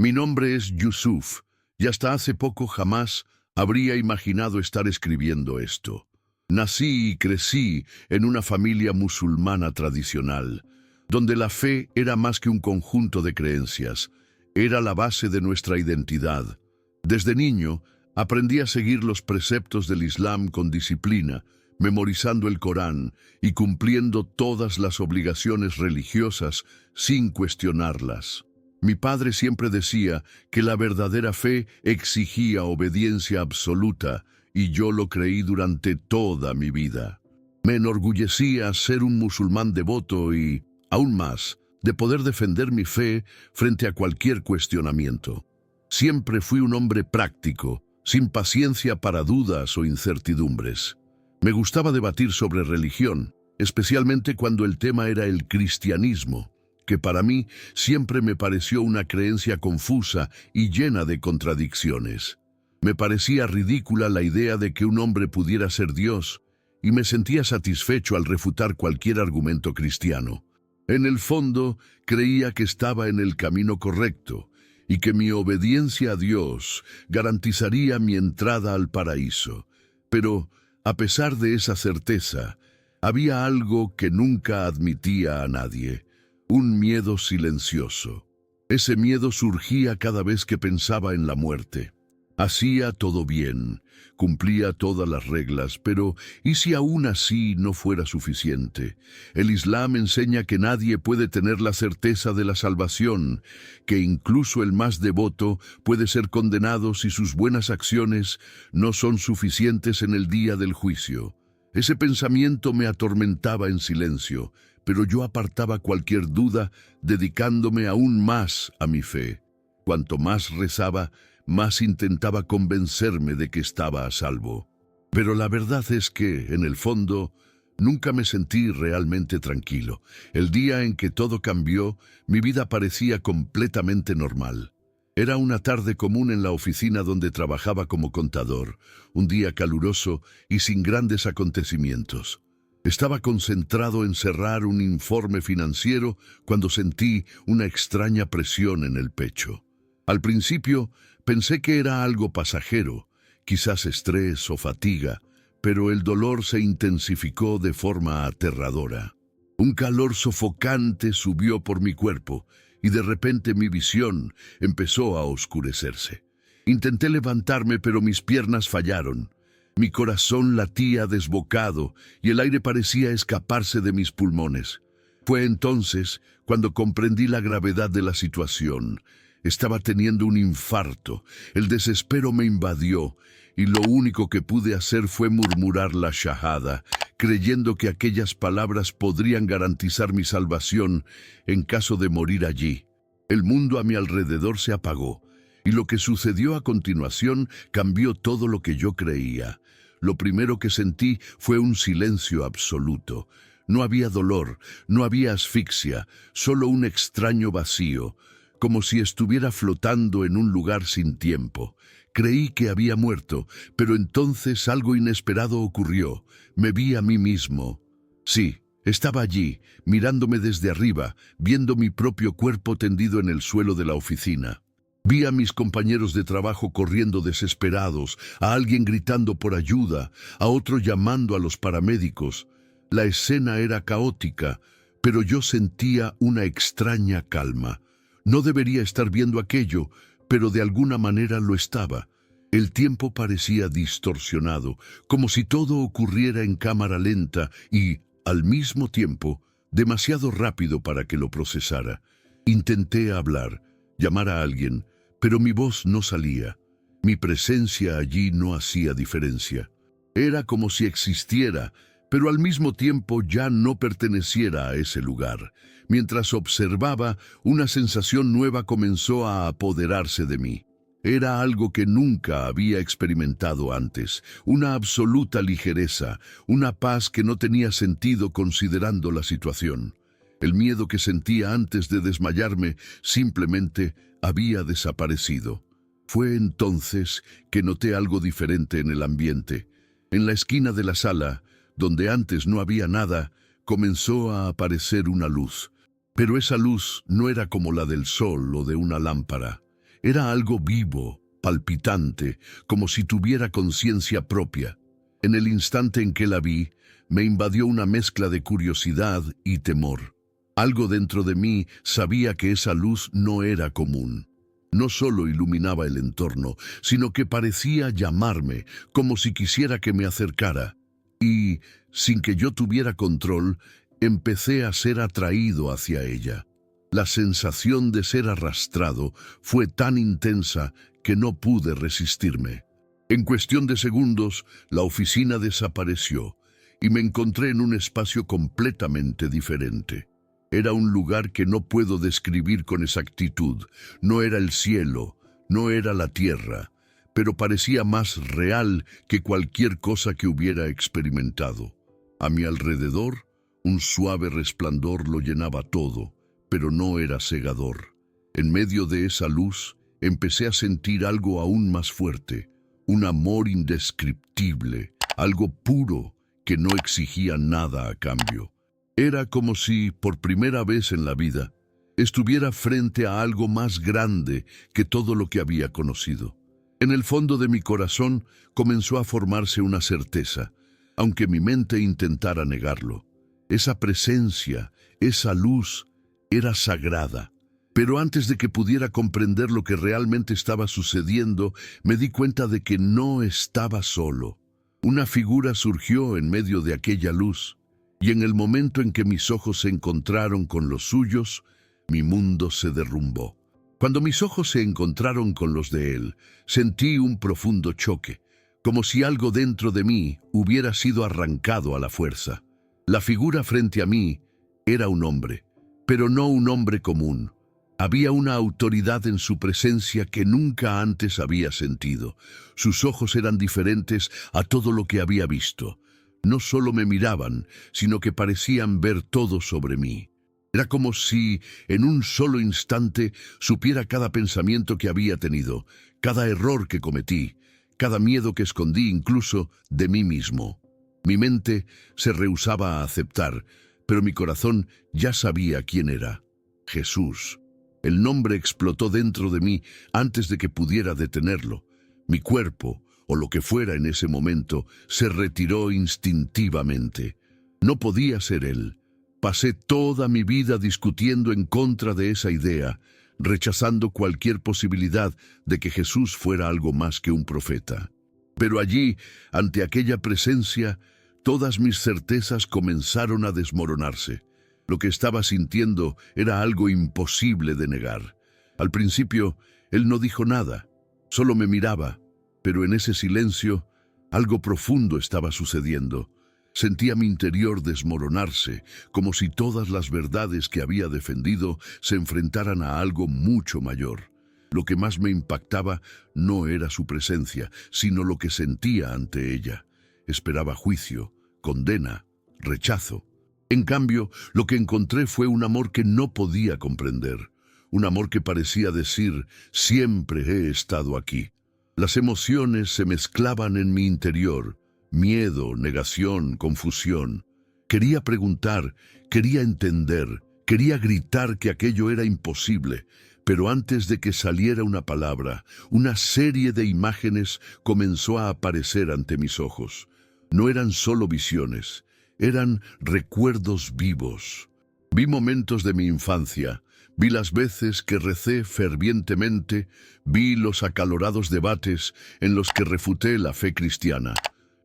Mi nombre es Yusuf, y hasta hace poco jamás habría imaginado estar escribiendo esto. Nací y crecí en una familia musulmana tradicional, donde la fe era más que un conjunto de creencias, era la base de nuestra identidad. Desde niño, aprendí a seguir los preceptos del Islam con disciplina, memorizando el Corán y cumpliendo todas las obligaciones religiosas sin cuestionarlas. Mi padre siempre decía que la verdadera fe exigía obediencia absoluta, y yo lo creí durante toda mi vida. Me enorgullecía ser un musulmán devoto y, aún más, de poder defender mi fe frente a cualquier cuestionamiento. Siempre fui un hombre práctico, sin paciencia para dudas o incertidumbres. Me gustaba debatir sobre religión, especialmente cuando el tema era el cristianismo, que para mí siempre me pareció una creencia confusa y llena de contradicciones. Me parecía ridícula la idea de que un hombre pudiera ser Dios, y me sentía satisfecho al refutar cualquier argumento cristiano. En el fondo, creía que estaba en el camino correcto, y que mi obediencia a Dios garantizaría mi entrada al paraíso. Pero, a pesar de esa certeza, había algo que nunca admitía a nadie: un miedo silencioso. Ese miedo surgía cada vez que pensaba en la muerte. Hacía todo bien, cumplía todas las reglas, pero ¿y si aún así no fuera suficiente? El Islam enseña que nadie puede tener la certeza de la salvación, que incluso el más devoto puede ser condenado si sus buenas acciones no son suficientes en el día del juicio. Ese pensamiento me atormentaba en silencio, pero yo apartaba cualquier duda, dedicándome aún más a mi fe. Cuanto más rezaba, más intentaba convencerme de que estaba a salvo. Pero la verdad es que, en el fondo, nunca me sentí realmente tranquilo. El día en que todo cambió, mi vida parecía completamente normal. Era una tarde común en la oficina donde trabajaba como contador, un día caluroso y sin grandes acontecimientos. Estaba concentrado en cerrar un informe financiero cuando sentí una extraña presión en el pecho. Al principio pensé que era algo pasajero, quizás estrés o fatiga, pero el dolor se intensificó de forma aterradora. Un calor sofocante subió por mi cuerpo y de repente mi visión empezó a oscurecerse. Intenté levantarme, pero mis piernas fallaron. Mi corazón latía desbocado y el aire parecía escaparse de mis pulmones. Fue entonces cuando comprendí la gravedad de la situación. Estaba teniendo un infarto. El desespero me invadió y lo único que pude hacer fue murmurar la shahada, creyendo que aquellas palabras podrían garantizar mi salvación en caso de morir allí. El mundo a mi alrededor se apagó, y lo que sucedió a continuación cambió todo lo que yo creía. Lo primero que sentí fue un silencio absoluto. No había dolor, no había asfixia, solo un extraño vacío, como si estuviera flotando en un lugar sin tiempo. Creí que había muerto, pero entonces algo inesperado ocurrió. Me vi a mí mismo. Sí, estaba allí, mirándome desde arriba, viendo mi propio cuerpo tendido en el suelo de la oficina. Vi a mis compañeros de trabajo corriendo desesperados, a alguien gritando por ayuda, a otro llamando a los paramédicos. La escena era caótica, pero yo sentía una extraña calma. No debería estar viendo aquello, pero de alguna manera lo estaba. El tiempo parecía distorsionado, como si todo ocurriera en cámara lenta y, al mismo tiempo, demasiado rápido para que lo procesara. Intenté hablar, llamar a alguien, pero mi voz no salía. Mi presencia allí no hacía diferencia. Era como si existiera, pero al mismo tiempo ya no perteneciera a ese lugar. Mientras observaba, una sensación nueva comenzó a apoderarse de mí. Era algo que nunca había experimentado antes, una absoluta ligereza, una paz que no tenía sentido considerando la situación. El miedo que sentía antes de desmayarme simplemente había desaparecido. Fue entonces que noté algo diferente en el ambiente. En la esquina de la sala, donde antes no había nada, comenzó a aparecer una luz. Pero esa luz no era como la del sol o de una lámpara. Era algo vivo, palpitante, como si tuviera conciencia propia. En el instante en que la vi, me invadió una mezcla de curiosidad y temor. Algo dentro de mí sabía que esa luz no era común. No solo iluminaba el entorno, sino que parecía llamarme, como si quisiera que me acercara. Y, sin que yo tuviera control, empecé a ser atraído hacia ella. La sensación de ser arrastrado fue tan intensa que no pude resistirme. En cuestión de segundos, la oficina desapareció y me encontré en un espacio completamente diferente. Era un lugar que no puedo describir con exactitud. No era el cielo, no era la tierra, pero parecía más real que cualquier cosa que hubiera experimentado. A mi alrededor, un suave resplandor lo llenaba todo, pero no era cegador. En medio de esa luz, empecé a sentir algo aún más fuerte, un amor indescriptible, algo puro que no exigía nada a cambio. Era como si, por primera vez en la vida, estuviera frente a algo más grande que todo lo que había conocido. En el fondo de mi corazón comenzó a formarse una certeza, aunque mi mente intentara negarlo. Esa presencia, esa luz, era sagrada. Pero antes de que pudiera comprender lo que realmente estaba sucediendo, me di cuenta de que no estaba solo. Una figura surgió en medio de aquella luz, y en el momento en que mis ojos se encontraron con los suyos, mi mundo se derrumbó. Cuando mis ojos se encontraron con los de él, sentí un profundo choque, como si algo dentro de mí hubiera sido arrancado a la fuerza. La figura frente a mí era un hombre, pero no un hombre común. Había una autoridad en su presencia que nunca antes había sentido. Sus ojos eran diferentes a todo lo que había visto. No solo me miraban, sino que parecían ver todo sobre mí. Era como si, en un solo instante, supiera cada pensamiento que había tenido, cada error que cometí, cada miedo que escondí incluso de mí mismo. Mi mente se rehusaba a aceptar, pero mi corazón ya sabía quién era: Jesús. El nombre explotó dentro de mí antes de que pudiera detenerlo. Mi cuerpo, o lo que fuera en ese momento, se retiró instintivamente. No podía ser él. Pasé toda mi vida discutiendo en contra de esa idea, rechazando cualquier posibilidad de que Jesús fuera algo más que un profeta. Pero allí, ante aquella presencia, todas mis certezas comenzaron a desmoronarse. Lo que estaba sintiendo era algo imposible de negar. Al principio, él no dijo nada, solo me miraba, pero en ese silencio, algo profundo estaba sucediendo. Sentía mi interior desmoronarse, como si todas las verdades que había defendido se enfrentaran a algo mucho mayor. Lo que más me impactaba no era su presencia, sino lo que sentía ante ella. Esperaba juicio, condena, rechazo. En cambio, lo que encontré fue un amor que no podía comprender. Un amor que parecía decir: siempre he estado aquí. Las emociones se mezclaban en mi interior. Miedo, negación, confusión. Quería preguntar, quería entender, quería gritar que aquello era imposible. Pero antes de que saliera una palabra, una serie de imágenes comenzó a aparecer ante mis ojos. No eran solo visiones. Eran recuerdos vivos. Vi momentos de mi infancia, vi las veces que recé fervientemente, vi los acalorados debates en los que refuté la fe cristiana.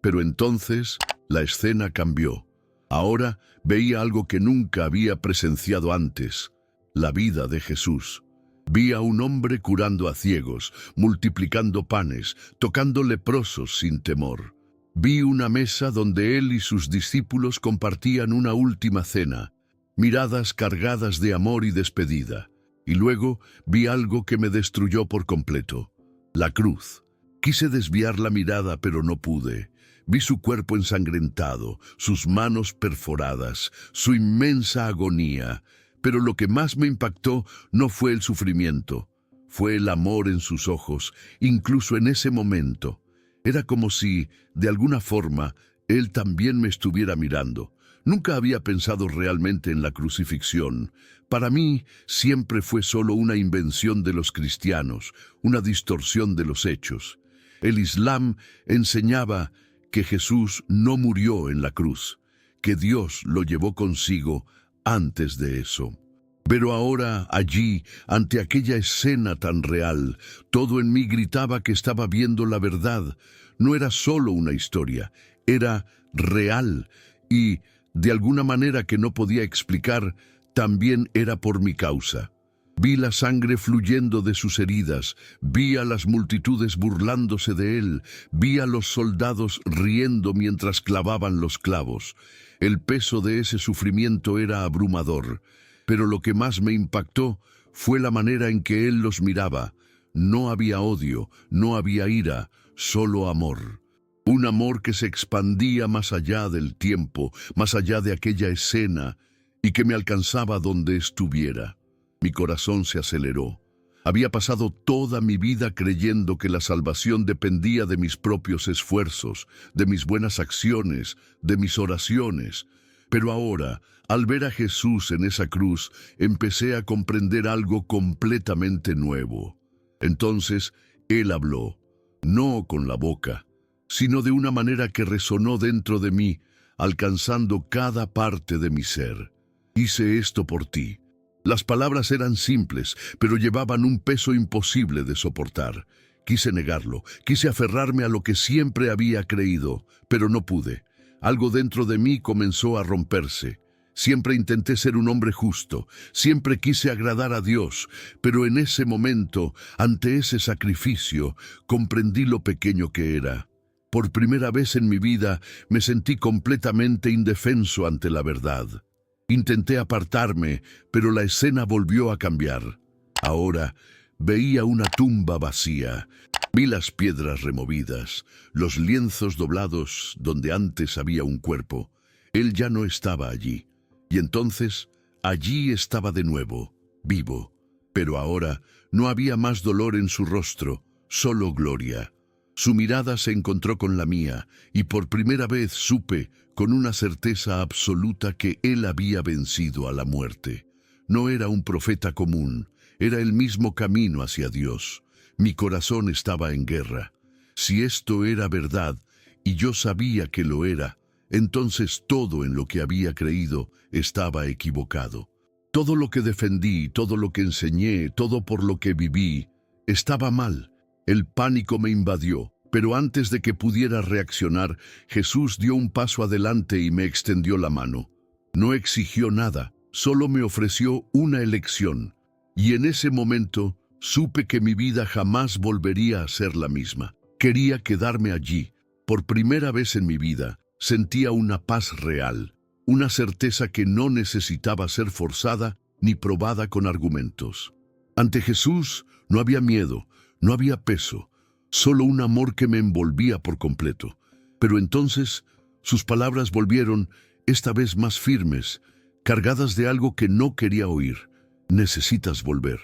Pero entonces la escena cambió. Ahora veía algo que nunca había presenciado antes: la vida de Jesús. Vi a un hombre curando a ciegos, multiplicando panes, tocando leprosos sin temor. Vi una mesa donde él y sus discípulos compartían una última cena, miradas cargadas de amor y despedida. Y luego vi algo que me destruyó por completo: la cruz. Quise desviar la mirada, pero no pude. Vi su cuerpo ensangrentado, sus manos perforadas, su inmensa agonía. Pero lo que más me impactó no fue el sufrimiento, fue el amor en sus ojos, incluso en ese momento. Era como si, de alguna forma, él también me estuviera mirando. Nunca había pensado realmente en la crucifixión. Para mí siempre fue solo una invención de los cristianos, una distorsión de los hechos. El Islam enseñaba que Jesús no murió en la cruz, que Dios lo llevó consigo antes de eso. Pero ahora, allí, ante aquella escena tan real, todo en mí gritaba que estaba viendo la verdad. No era solo una historia, era real y, de alguna manera que no podía explicar, también era por mi causa. Vi la sangre fluyendo de sus heridas, vi a las multitudes burlándose de él, vi a los soldados riendo mientras clavaban los clavos. El peso de ese sufrimiento era abrumador, pero lo que más me impactó fue la manera en que él los miraba. No había odio, no había ira, solo amor. Un amor que se expandía más allá del tiempo, más allá de aquella escena, y que me alcanzaba donde estuviera. Mi corazón se aceleró. Había pasado toda mi vida creyendo que la salvación dependía de mis propios esfuerzos, de mis buenas acciones, de mis oraciones. Pero ahora, al ver a Jesús en esa cruz, empecé a comprender algo completamente nuevo. Entonces, Él habló, no con la boca, sino de una manera que resonó dentro de mí, alcanzando cada parte de mi ser. Hice esto por ti. Las palabras eran simples, pero llevaban un peso imposible de soportar. Quise negarlo, quise aferrarme a lo que siempre había creído, pero no pude. Algo dentro de mí comenzó a romperse. Siempre intenté ser un hombre justo, siempre quise agradar a Dios, pero en ese momento, ante ese sacrificio, comprendí lo pequeño que era. Por primera vez en mi vida me sentí completamente indefenso ante la verdad. Intenté apartarme, pero la escena volvió a cambiar. Ahora veía una tumba vacía. Vi las piedras removidas, los lienzos doblados donde antes había un cuerpo. Él ya no estaba allí. Y entonces, allí estaba de nuevo, vivo. Pero ahora no había más dolor en su rostro, solo gloria. Su mirada se encontró con la mía, y por primera vez supe, con una certeza absoluta, que él había vencido a la muerte. No era un profeta común, era el mismo camino hacia Dios. Mi corazón estaba en guerra. Si esto era verdad, y yo sabía que lo era, entonces todo en lo que había creído estaba equivocado. Todo lo que defendí, todo lo que enseñé, todo por lo que viví, estaba mal. El pánico me invadió, pero antes de que pudiera reaccionar, Jesús dio un paso adelante y me extendió la mano. No exigió nada, solo me ofreció una elección. Y en ese momento supe que mi vida jamás volvería a ser la misma. Quería quedarme allí. Por primera vez en mi vida, sentía una paz real, una certeza que no necesitaba ser forzada ni probada con argumentos. Ante Jesús no había miedo, no había peso, solo un amor que me envolvía por completo. Pero entonces sus palabras volvieron, esta vez más firmes, cargadas de algo que no quería oír. Necesitas volver.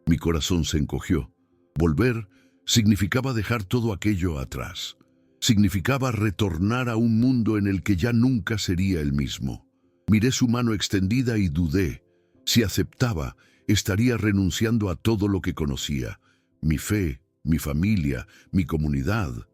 Mi corazón se encogió. Volver significaba dejar todo aquello atrás. Significaba retornar a un mundo en el que ya nunca sería el mismo. Miré su mano extendida y dudé. Si aceptaba, estaría renunciando a todo lo que conocía. Mi fe, mi familia, mi comunidad.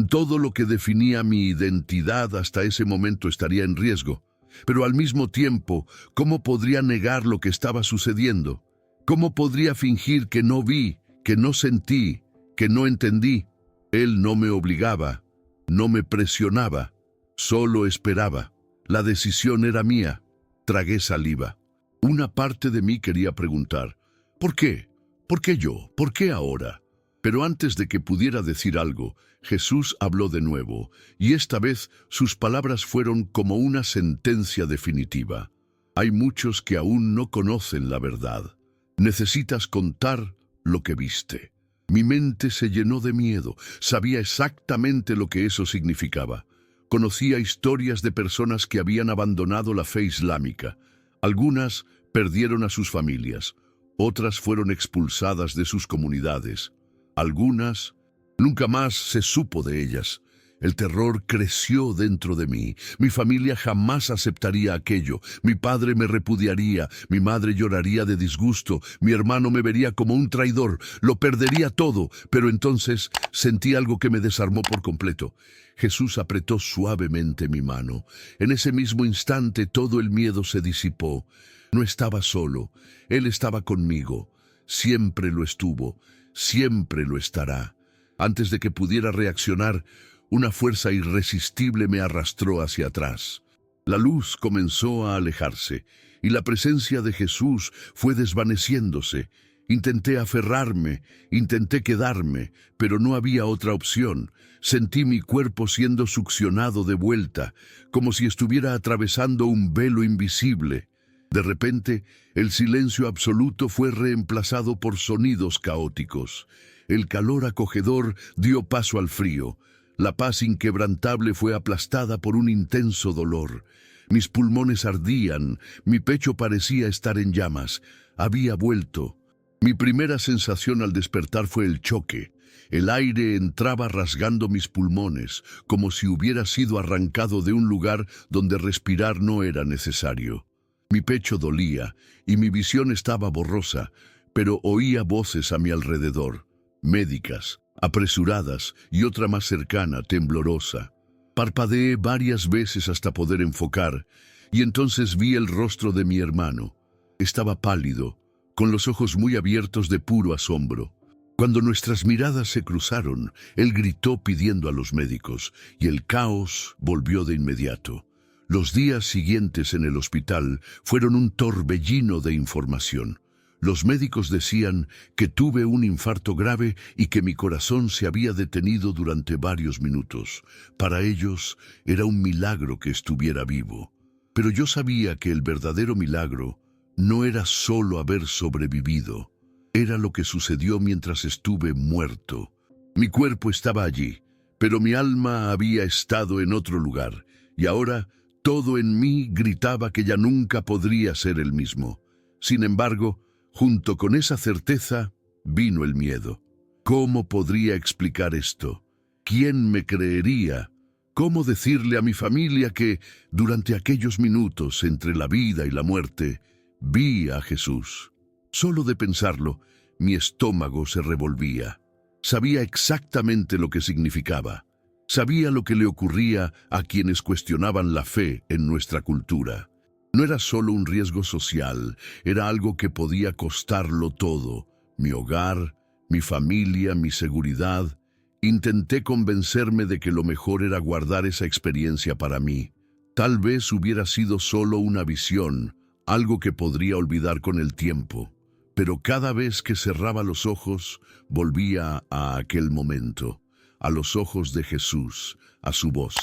Todo lo que definía mi identidad hasta ese momento estaría en riesgo. Pero al mismo tiempo, ¿cómo podría negar lo que estaba sucediendo? ¿Cómo podría fingir que no vi, que no sentí, que no entendí? Él no me obligaba, no me presionaba, solo esperaba. La decisión era mía. Tragué saliva. Una parte de mí quería preguntar, ¿por qué? ¿Por qué yo? ¿Por qué ahora? Pero antes de que pudiera decir algo, Jesús habló de nuevo, y esta vez sus palabras fueron como una sentencia definitiva. Hay muchos que aún no conocen la verdad. Necesitas contar lo que viste. Mi mente se llenó de miedo. Sabía exactamente lo que eso significaba. Conocía historias de personas que habían abandonado la fe islámica. Algunas perdieron a sus familias. Otras fueron expulsadas de sus comunidades. Algunas, nunca más se supo de ellas. El terror creció dentro de mí. Mi familia jamás aceptaría aquello. Mi padre me repudiaría, mi madre lloraría de disgusto, mi hermano me vería como un traidor, lo perdería todo. Pero entonces sentí algo que me desarmó por completo. Jesús apretó suavemente mi mano. En ese mismo instante todo el miedo se disipó. No estaba solo, Él estaba conmigo. Siempre lo estuvo, siempre lo estará. Antes de que pudiera reaccionar, una fuerza irresistible me arrastró hacia atrás. La luz comenzó a alejarse y la presencia de Jesús fue desvaneciéndose. Intenté aferrarme, intenté quedarme, pero no había otra opción. Sentí mi cuerpo siendo succionado de vuelta, como si estuviera atravesando un velo invisible. De repente, el silencio absoluto fue reemplazado por sonidos caóticos. El calor acogedor dio paso al frío. La paz inquebrantable fue aplastada por un intenso dolor. Mis pulmones ardían, mi pecho parecía estar en llamas. Había vuelto. Mi primera sensación al despertar fue el choque. El aire entraba rasgando mis pulmones, como si hubiera sido arrancado de un lugar donde respirar no era necesario. Mi pecho dolía y mi visión estaba borrosa, pero oía voces a mi alrededor, médicas, apresuradas y otra más cercana, temblorosa. Parpadeé varias veces hasta poder enfocar, y entonces vi el rostro de mi hermano. Estaba pálido, con los ojos muy abiertos de puro asombro. Cuando nuestras miradas se cruzaron, él gritó pidiendo a los médicos, y el caos volvió de inmediato. Los días siguientes en el hospital fueron un torbellino de información. Los médicos decían que tuve un infarto grave y que mi corazón se había detenido durante varios minutos. Para ellos era un milagro que estuviera vivo. Pero yo sabía que el verdadero milagro no era solo haber sobrevivido. Era lo que sucedió mientras estuve muerto. Mi cuerpo estaba allí, pero mi alma había estado en otro lugar, y ahora todo en mí gritaba que ya nunca podría ser el mismo. Sin embargo, junto con esa certeza, vino el miedo. ¿Cómo podría explicar esto? ¿Quién me creería? ¿Cómo decirle a mi familia que, durante aquellos minutos entre la vida y la muerte, vi a Jesús? Solo de pensarlo, mi estómago se revolvía. Sabía exactamente lo que significaba. Sabía lo que le ocurría a quienes cuestionaban la fe en nuestra cultura. No era solo un riesgo social, era algo que podía costarlo todo. Mi hogar, mi familia, mi seguridad. Intenté convencerme de que lo mejor era guardar esa experiencia para mí. Tal vez hubiera sido solo una visión, algo que podría olvidar con el tiempo. Pero cada vez que cerraba los ojos, volvía a aquel momento, a los ojos de Jesús, a su voz.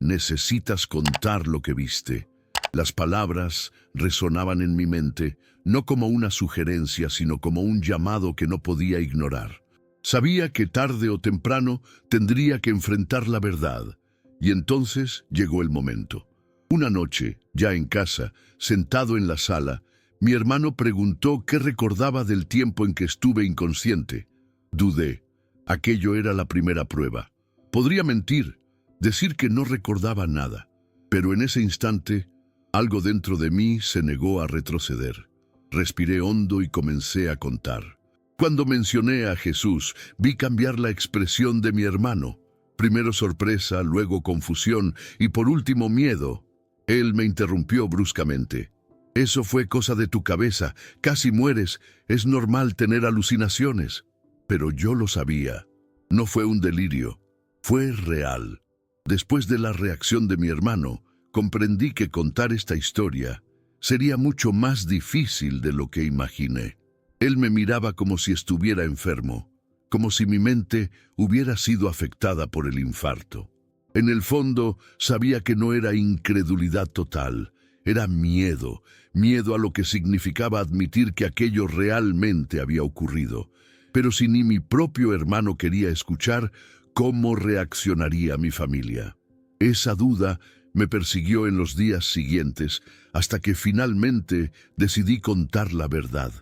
Necesitas contar lo que viste. Las palabras resonaban en mi mente, no como una sugerencia, sino como un llamado que no podía ignorar. Sabía que tarde o temprano tendría que enfrentar la verdad, y entonces llegó el momento. Una noche, ya en casa, sentado en la sala, mi hermano preguntó qué recordaba del tiempo en que estuve inconsciente. Dudé. Aquello era la primera prueba. Podría mentir, decir que no recordaba nada, pero en ese instante, algo dentro de mí se negó a retroceder. Respiré hondo y comencé a contar. Cuando mencioné a Jesús, vi cambiar la expresión de mi hermano. Primero sorpresa, luego confusión y por último miedo. Él me interrumpió bruscamente. Eso fue cosa de tu cabeza, casi mueres, es normal tener alucinaciones. Pero yo lo sabía. No fue un delirio, fue real. Después de la reacción de mi hermano, comprendí que contar esta historia sería mucho más difícil de lo que imaginé. Él me miraba como si estuviera enfermo, como si mi mente hubiera sido afectada por el infarto. En el fondo, sabía que no era incredulidad total, era miedo, miedo a lo que significaba admitir que aquello realmente había ocurrido. Pero si ni mi propio hermano quería escuchar, ¿cómo reaccionaría mi familia? Esa duda me persiguió en los días siguientes, hasta que finalmente decidí contar la verdad.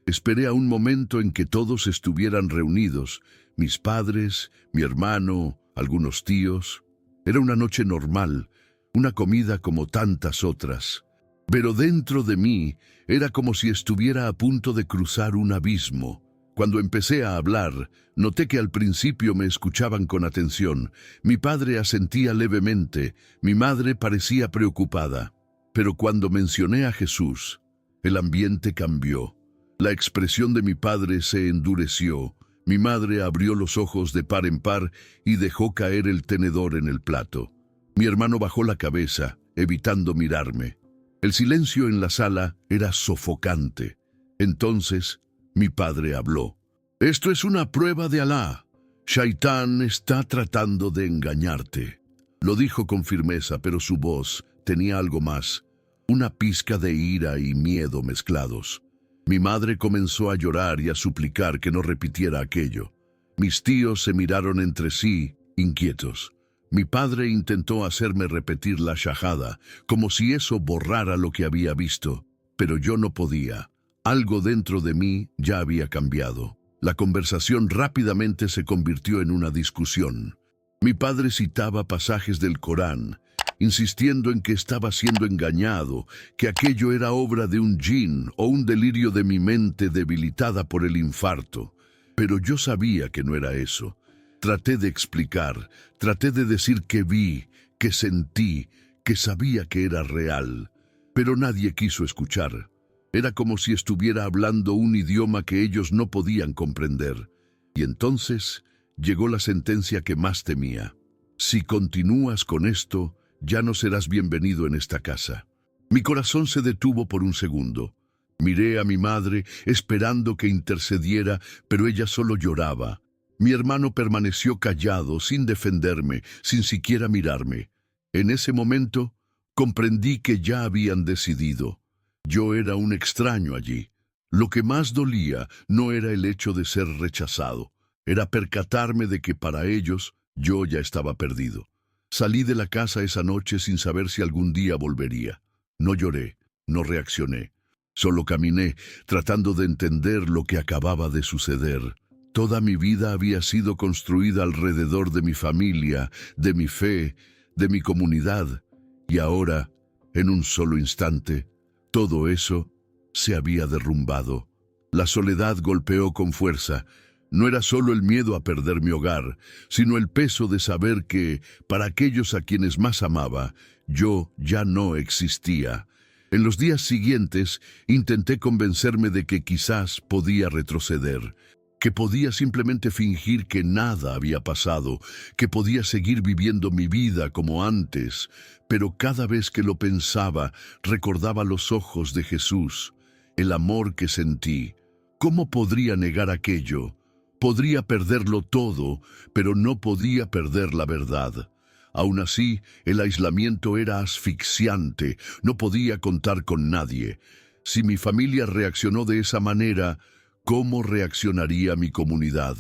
Esperé a un momento en que todos estuvieran reunidos, mis padres, mi hermano, algunos tíos. Era una noche normal, una comida como tantas otras. Pero dentro de mí era como si estuviera a punto de cruzar un abismo. Cuando empecé a hablar, noté que al principio me escuchaban con atención. Mi padre asentía levemente, mi madre parecía preocupada. Pero cuando mencioné a Jesús, el ambiente cambió. La expresión de mi padre se endureció. Mi madre abrió los ojos de par en par y dejó caer el tenedor en el plato. Mi hermano bajó la cabeza, evitando mirarme. El silencio en la sala era sofocante. Entonces, mi padre habló. «Esto es una prueba de Alá. Shaitán está tratando de engañarte». Lo dijo con firmeza, pero su voz tenía algo más, una pizca de ira y miedo mezclados. Mi madre comenzó a llorar y a suplicar que no repitiera aquello. Mis tíos se miraron entre sí, inquietos. Mi padre intentó hacerme repetir la shahada, como si eso borrara lo que había visto, pero yo no podía. Algo dentro de mí ya había cambiado. La conversación rápidamente se convirtió en una discusión. Mi padre citaba pasajes del Corán, insistiendo en que estaba siendo engañado, que aquello era obra de un jinn o un delirio de mi mente debilitada por el infarto. Pero yo sabía que no era eso. Traté de explicar, traté de decir que vi, que sentí, que sabía que era real, pero nadie quiso escuchar. Era como si estuviera hablando un idioma que ellos no podían comprender. Y entonces llegó la sentencia que más temía. Si continúas con esto, ya no serás bienvenido en esta casa. Mi corazón se detuvo por un segundo. Miré a mi madre esperando que intercediera, pero ella solo lloraba. Mi hermano permaneció callado, sin defenderme, sin siquiera mirarme. En ese momento, comprendí que ya habían decidido. Yo era un extraño allí. Lo que más dolía no era el hecho de ser rechazado, era percatarme de que para ellos yo ya estaba perdido. Salí de la casa esa noche sin saber si algún día volvería. No lloré, no reaccioné. Solo caminé, tratando de entender lo que acababa de suceder. Toda mi vida había sido construida alrededor de mi familia, de mi fe, de mi comunidad. Y ahora, en un solo instante, todo eso se había derrumbado. La soledad golpeó con fuerza. No era solo el miedo a perder mi hogar, sino el peso de saber que, para aquellos a quienes más amaba, yo ya no existía. En los días siguientes, intenté convencerme de que quizás podía retroceder, que podía simplemente fingir que nada había pasado, que podía seguir viviendo mi vida como antes, pero cada vez que lo pensaba, recordaba los ojos de Jesús, el amor que sentí. ¿Cómo podría negar aquello? Podría perderlo todo, pero no podía perder la verdad. Aún así, el aislamiento era asfixiante, no podía contar con nadie. Si mi familia reaccionó de esa manera, ¿cómo reaccionaría mi comunidad?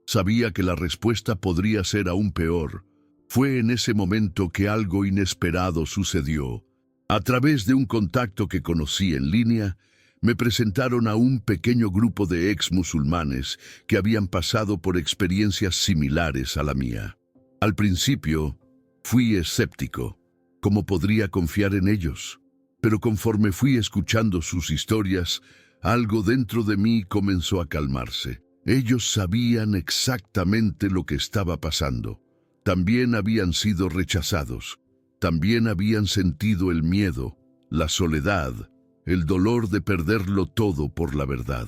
Sabía que la respuesta podría ser aún peor. Fue en ese momento que algo inesperado sucedió. A través de un contacto que conocí en línea, me presentaron a un pequeño grupo de ex-musulmanes que habían pasado por experiencias similares a la mía. Al principio, fui escéptico. ¿Cómo podría confiar en ellos? Pero conforme fui escuchando sus historias, algo dentro de mí comenzó a calmarse. Ellos sabían exactamente lo que estaba pasando. También habían sido rechazados. También habían sentido el miedo, la soledad, el dolor de perderlo todo por la verdad.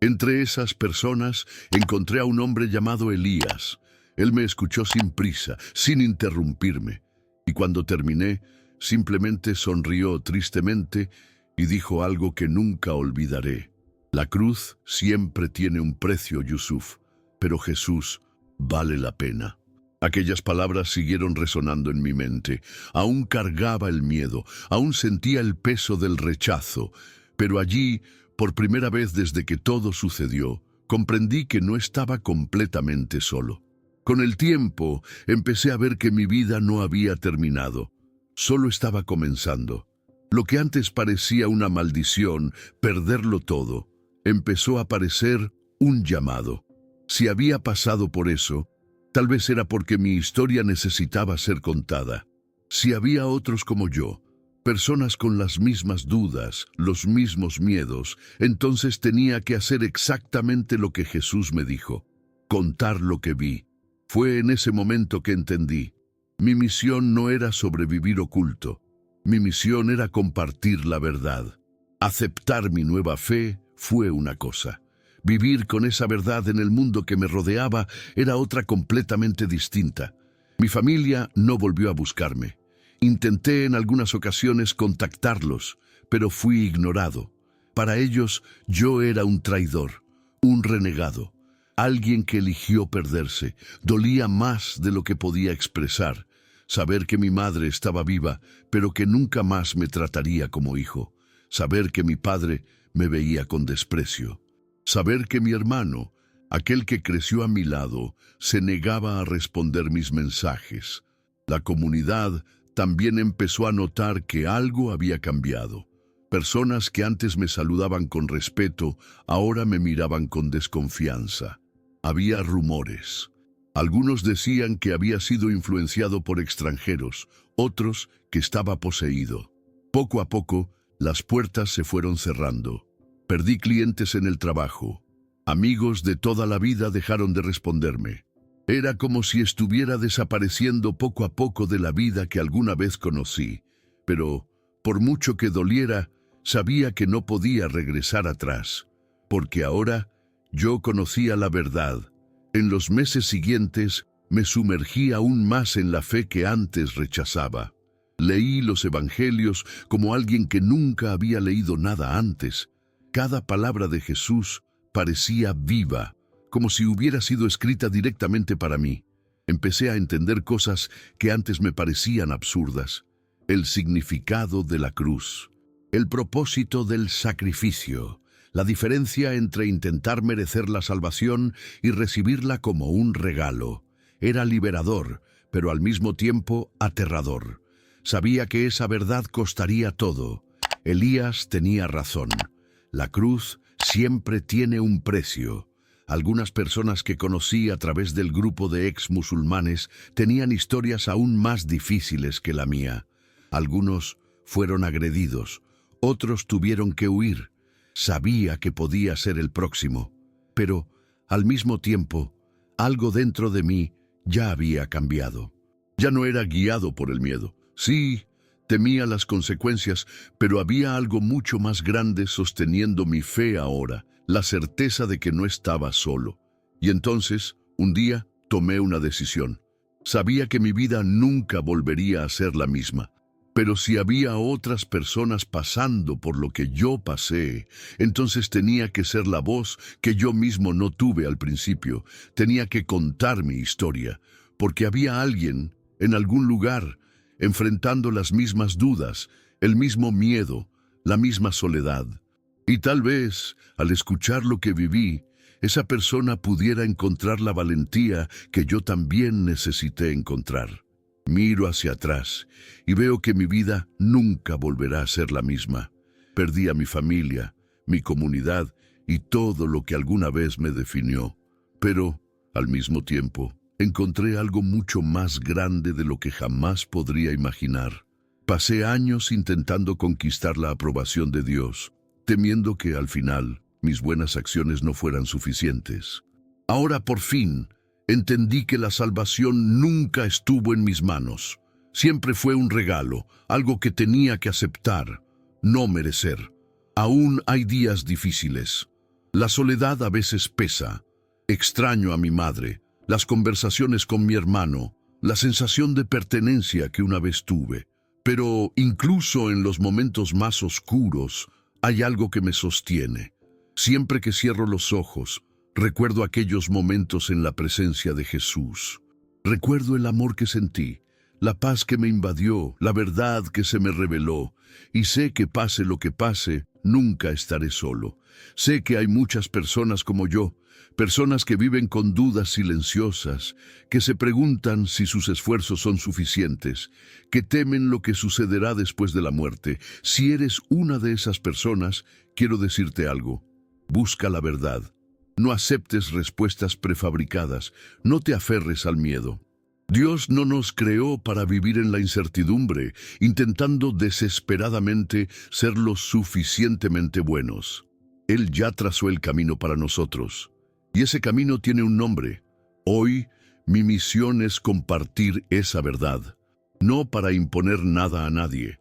Entre esas personas encontré a un hombre llamado Elías. Él me escuchó sin prisa, sin interrumpirme, y cuando terminé, simplemente sonrió tristemente y dijo algo que nunca olvidaré. La cruz siempre tiene un precio, Yusuf, pero Jesús vale la pena. Aquellas palabras siguieron resonando en mi mente. Aún cargaba el miedo, aún sentía el peso del rechazo, pero allí, por primera vez desde que todo sucedió, comprendí que no estaba completamente solo. Con el tiempo, empecé a ver que mi vida no había terminado, solo estaba comenzando. Lo que antes parecía una maldición, perderlo todo, empezó a parecer un llamado. Si había pasado por eso, Tal vez era porque mi historia necesitaba ser contada. Si había otros como yo, personas con las mismas dudas, los mismos miedos, entonces tenía que hacer exactamente lo que Jesús me dijo: contar lo que vi. Fue en ese momento que entendí. Mi misión no era sobrevivir oculto. Mi misión era compartir la verdad. Aceptar mi nueva fe fue una cosa. Vivir con esa verdad en el mundo que me rodeaba era otra completamente distinta. Mi familia no volvió a buscarme. Intenté en algunas ocasiones contactarlos, pero fui ignorado. Para ellos yo era un traidor, un renegado, alguien que eligió perderse. Dolía más de lo que podía expresar. Saber que mi madre estaba viva, pero que nunca más me trataría como hijo. Saber que mi padre me veía con desprecio. Saber que mi hermano, aquel que creció a mi lado, se negaba a responder mis mensajes. La comunidad también empezó a notar que algo había cambiado. Personas que antes me saludaban con respeto, ahora me miraban con desconfianza. Había rumores. Algunos decían que había sido influenciado por extranjeros, otros que estaba poseído. Poco a poco, las puertas se fueron cerrando. Perdí clientes en el trabajo. Amigos de toda la vida dejaron de responderme. Era como si estuviera desapareciendo poco a poco de la vida que alguna vez conocí. Pero, por mucho que doliera, sabía que no podía regresar atrás, porque ahora yo conocía la verdad. En los meses siguientes me sumergí aún más en la fe que antes rechazaba. Leí los evangelios como alguien que nunca había leído nada antes. Cada palabra de Jesús parecía viva, como si hubiera sido escrita directamente para mí. Empecé a entender cosas que antes me parecían absurdas. El significado de la cruz, el propósito del sacrificio, la diferencia entre intentar merecer la salvación y recibirla como un regalo. Era liberador, pero al mismo tiempo aterrador. Sabía que esa verdad costaría todo. Elías tenía razón. La cruz siempre tiene un precio. Algunas personas que conocí a través del grupo de ex-musulmanes tenían historias aún más difíciles que la mía. Algunos fueron agredidos, otros tuvieron que huir. Sabía que podía ser el próximo, pero, al mismo tiempo, algo dentro de mí ya había cambiado. Ya no era guiado por el miedo. Sí, temía las consecuencias, pero había algo mucho más grande sosteniendo mi fe ahora, la certeza de que no estaba solo. Y entonces, un día, tomé una decisión. Sabía que mi vida nunca volvería a ser la misma. Pero si había otras personas pasando por lo que yo pasé, entonces tenía que ser la voz que yo mismo no tuve al principio. Tenía que contar mi historia, porque había alguien, en algún lugar, enfrentando las mismas dudas, el mismo miedo, la misma soledad. Y tal vez, al escuchar lo que viví, esa persona pudiera encontrar la valentía que yo también necesité encontrar. Miro hacia atrás y veo que mi vida nunca volverá a ser la misma. Perdí a mi familia, mi comunidad y todo lo que alguna vez me definió. Pero, al mismo tiempo, encontré algo mucho más grande de lo que jamás podría imaginar. Pasé años intentando conquistar la aprobación de Dios, temiendo que al final mis buenas acciones no fueran suficientes. Ahora por fin entendí que la salvación nunca estuvo en mis manos. Siempre fue un regalo, algo que tenía que aceptar, no merecer. Aún hay días difíciles. La soledad a veces pesa. Extraño a mi madre, las conversaciones con mi hermano, la sensación de pertenencia que una vez tuve. Pero incluso en los momentos más oscuros, hay algo que me sostiene. Siempre que cierro los ojos, recuerdo aquellos momentos en la presencia de Jesús. Recuerdo el amor que sentí, la paz que me invadió, la verdad que se me reveló. Y sé que pase lo que pase, nunca estaré solo. Sé que hay muchas personas como yo, personas que viven con dudas silenciosas, que se preguntan si sus esfuerzos son suficientes, que temen lo que sucederá después de la muerte. Si eres una de esas personas, quiero decirte algo. Busca la verdad. No aceptes respuestas prefabricadas, no te aferres al miedo. Dios no nos creó para vivir en la incertidumbre, intentando desesperadamente ser lo suficientemente buenos. Él ya trazó el camino para nosotros, y ese camino tiene un nombre. Hoy, mi misión es compartir esa verdad, no para imponer nada a nadie,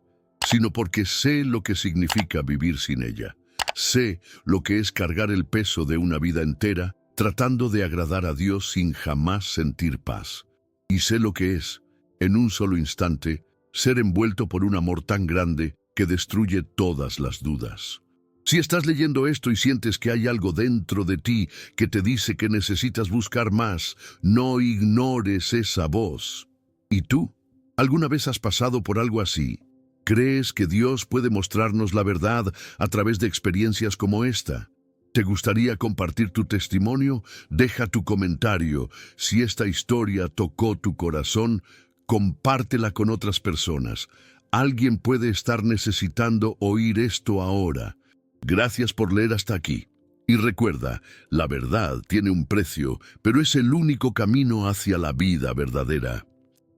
sino porque sé lo que significa vivir sin ella. Sé lo que es cargar el peso de una vida entera, tratando de agradar a Dios sin jamás sentir paz. Y sé lo que es, en un solo instante, ser envuelto por un amor tan grande que destruye todas las dudas. Si estás leyendo esto y sientes que hay algo dentro de ti que te dice que necesitas buscar más, no ignores esa voz. ¿Y tú? ¿Alguna vez has pasado por algo así? ¿Crees que Dios puede mostrarnos la verdad a través de experiencias como esta? ¿Te gustaría compartir tu testimonio? Deja tu comentario. Si esta historia tocó tu corazón, compártela con otras personas. Alguien puede estar necesitando oír esto ahora. Gracias por leer hasta aquí. Y recuerda, la verdad tiene un precio, pero es el único camino hacia la vida verdadera.